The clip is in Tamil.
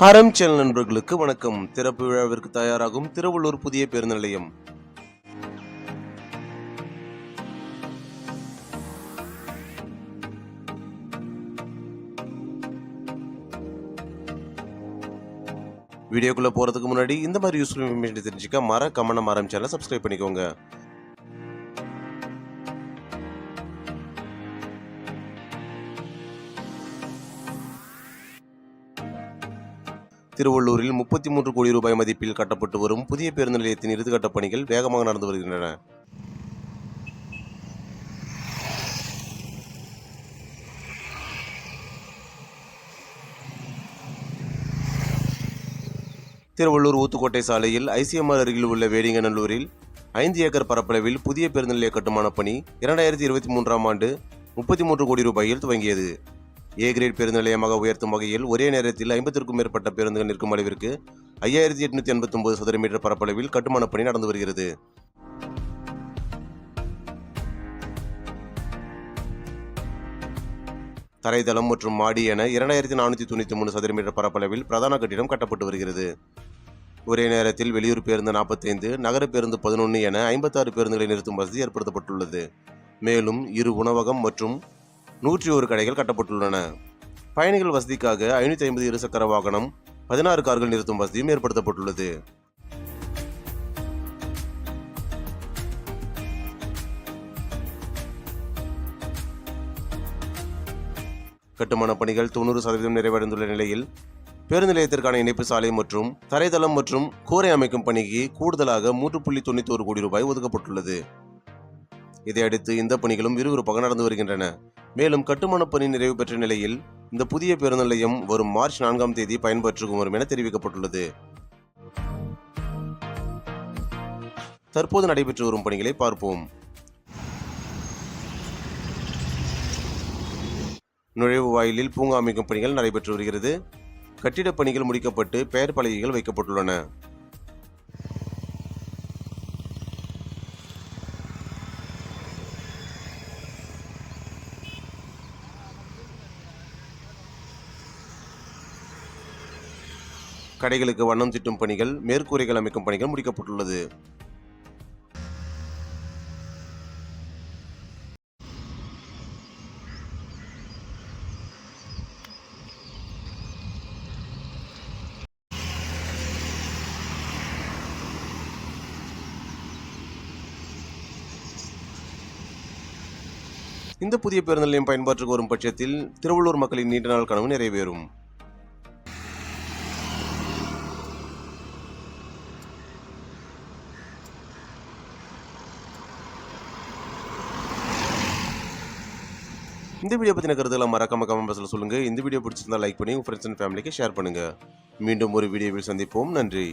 ஹரம் சேனல் நண்பர்களுக்கு வணக்கம். திறப்பு விழாவிற்கு தயாராகும் திருவள்ளூர் புதிய பேருந்து நிலையம். வீடியோக்குள்ள போறதுக்கு முன்னாடி இந்த மாதிரி யூஸ்ஃபுல் இன்ஃபர்மேஷன் தெரிஞ்சுக்க மறக்காம ஹரம் சேனலை சப்ஸ்கிரைப் பண்ணிக்கோங்க. திருவள்ளூரில் 33 கோடி ரூபாய் மதிப்பில் கட்டப்பட்டு வரும் புதிய பேருந்து நிலையத்தின் இறுதிக்கட்ட பணிகள் வேகமாக நடந்து வருகின்றன. திருவள்ளூர் ஊத்துக்கோட்டை சாலையில் ஐசிஎம்ஆர் அருகில் உள்ள வேடிங்கநல்லூரில் 5 ஏக்கர் பரப்பளவில் புதிய பேருந்து நிலைய கட்டுமான பணி 2023ஆம் ஆண்டு 33 கோடி ரூபாயில் துவங்கியது. ஏ கிரேட் பேருந்து நிலையமாக உயர்த்தும் வகையில் ஒரே நேரத்தில் 50க்கும் மேற்பட்ட பேருந்துகள் நிற்கும் அளவிற்கு 5889 சதுர மீட்டர் பரப்பளவில் கட்டுமான பணி நடந்து வருகிறது. தரைதளம் மற்றும் மாடி என 2493 சதுர மீட்டர் பரப்பளவில் பிரதான கட்டிடம் கட்டப்பட்டு வருகிறது. ஒரே நேரத்தில் வெளியூர் பேருந்து 45, நகர பேருந்து 11 என 56 பேருந்துகளை நிறுத்தும் வசதி ஏற்படுத்தப்பட்டுள்ளது. மேலும் 2 உணவகம் மற்றும் 101 கடைகள் கட்டப்பட்டுள்ளன. பயணிகள் வசதிக்காக 550 இருசக்கர வாகனம், 16 கார்கள் நிறுத்தும் வசதியும் ஏற்படுத்தப்பட்டுள்ளது. கட்டுமான பணிகள் 90% நிறைவடைந்துள்ள நிலையில் பேருந்து நிலையத்திற்கான இணைப்பு சாலை மற்றும் தரைதளம் மற்றும் கூரை அமைக்கும் பணிக்கு கூடுதலாக 3.91 கோடி ரூபாய் ஒதுக்கப்பட்டுள்ளது. இதையடுத்து இந்த பணிகளும் விறுவிறுப்பாக நடந்து வருகின்றன. மேலும் கட்டுமான பணி நிறைவு பெற்ற நிலையில் இந்த புதிய பேருந்து நிலையம் வரும் மார்ச் 4ஆம் தேதி பயன்பெற்றுக்கும் வரும் என தெரிவிக்கப்பட்டுள்ளது. தற்போது நடைபெற்று வரும் பணிகளை பார்ப்போம். நுழைவு வாயிலில் பூங்கா அமைக்கும் பணிகள் நடைபெற்று வருகிறது. கட்டிடப் பணிகள் முடிக்கப்பட்டு பெயர் பலகைகள் வைக்கப்பட்டுள்ளன. கடைகளுக்கு வண்ணம் தீட்டும் பணிகள், மேற்கூரைகள் அமைக்கும் பணிகள் முடிக்கப்பட்டுள்ளது. இந்த புதிய பேருந்து நிலையம் பயன்பாட்டுக்கு வரும் பட்சத்தில் திருவள்ளூர் மக்களின் நீண்ட நாள் கனவு நிறைவேறும். இந்த வீடியோ பற்றின கருத்துக்களை மறக்காம கமெண்ட் பாக்ஸ்ல சொல்லுங்க. இந்த வீடியோ பிடிச்சிருந்தா லைக் பண்ணி உங்க ஃப்ரெண்ட்ஸ் அண்ட் ஃபேமிலிக்கு ஷேர் பண்ணுங்க. மீண்டும் ஒரு வீடியோவில் சந்திப்போம். நன்றி.